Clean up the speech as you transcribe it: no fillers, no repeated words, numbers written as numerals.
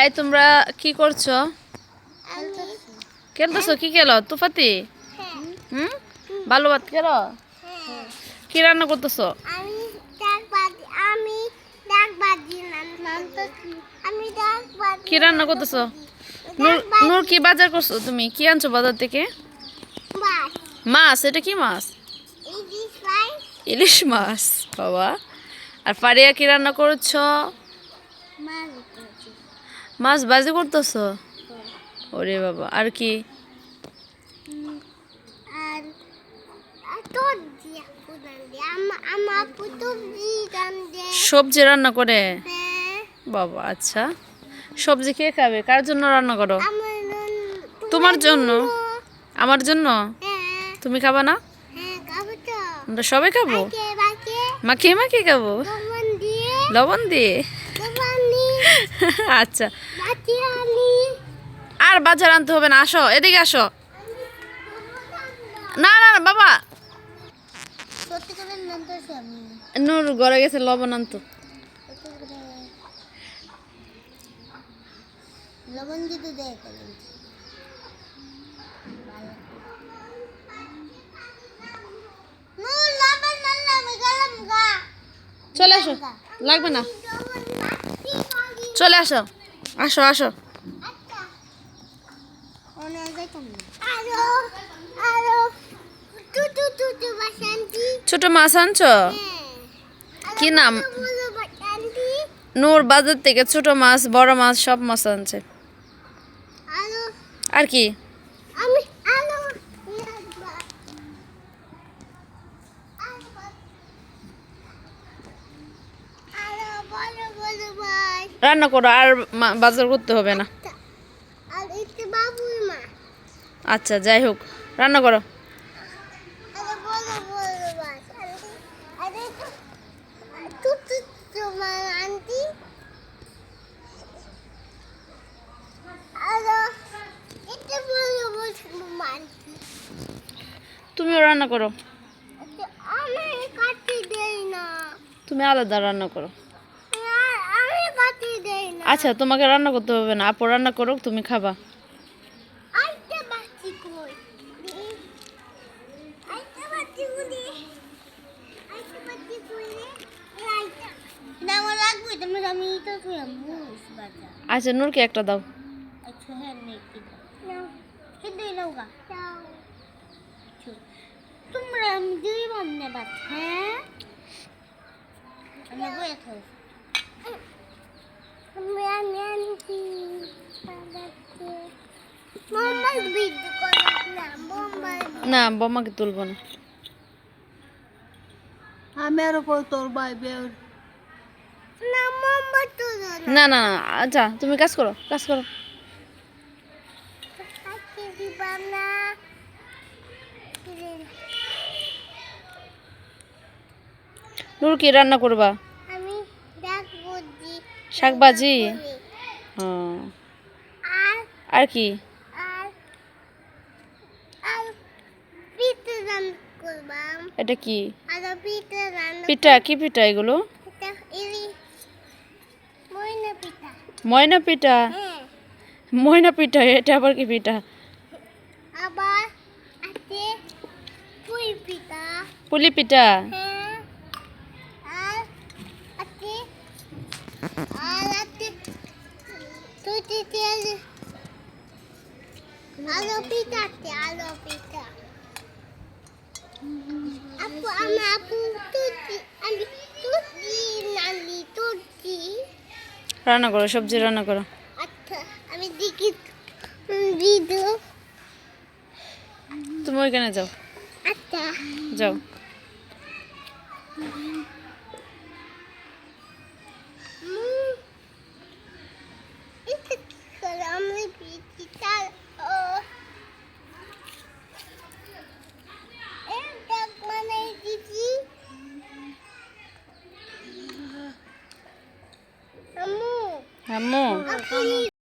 এই তোমরা কি করছো? খেলতেছো? কি খেলো? তুফাতি? হুম, ভালো ভাত খেলো? কি রান্না করতেছো? কি রান্না করতেছো? নূর কি বাজার করছো? তুমি কি আনছো বাজার থেকে? মাছ। এটা কি মাছ? ইলিশ মাছ। বাবা। আর ফারিয়া কি রান্না করছো? মাছ ভাজি করতেছো? ওরে বাবা। আর কি? সবজি রান্না করে? বাবা, আচ্ছা। সবজি কে খাবে? কার জন্য রান্না করো? তোমার জন্য? আমার জন্য? তুমি খাবা না? আমরা সবাই খাবো। মাখিয়ে মাখিয়ে খাবো? লবণ দিয়ে? আচ্ছা, আর বাজার আনতে হবে না। আসো, এদিকে আসো। না না না বাবা, নূর ঘরে গেছে লবণ আনতো। লবণ দিতে দেয় চলে আসো, লাগবে না। চলে আসো, আসো আসো। ছোট মাছ আনছো? কি নাম? নূর বাজার থেকে ছোট মাছ, বড় মাছ, সব মাছ আনছে। আর কি? রান্না করো, আর বাজার করতে হবে না। আচ্ছা, যাই হোক, রান্না করো। তুমিও রান্না করো। তুমি আলাদা রান্না করো। আচ্ছা, তোমাকে রান্না করতে হবে না, আপু রান্না করো, তুমি খাবা। আচ্ছা, নূরকে একটা দাও। তোমরা দুই বন্ধে বাদ। হ্যাঁ, আমি বই খাও। না, বোমাকে তুলবো না। আমি আরো তোর ভাই না না না, আচ্ছা তুমি কাজ করো, কাজ করো। নূর কি রান্না করবা? শাক ভাজি। আর কি? এটা কি পিঠা? কি পিঠা এগুলো? ময়না পিঠা? ময়না পিঠা? এটা আবার কি পিঠা? পুলি পিঠা? আলো পিঠা আপু আপু রান্না করো, সবজি রান্না করো। আচ্ছা, আমি দেখি ভিডিও। তুমি ওইখানে যাও। আচ্ছা, যাও। আম্মু।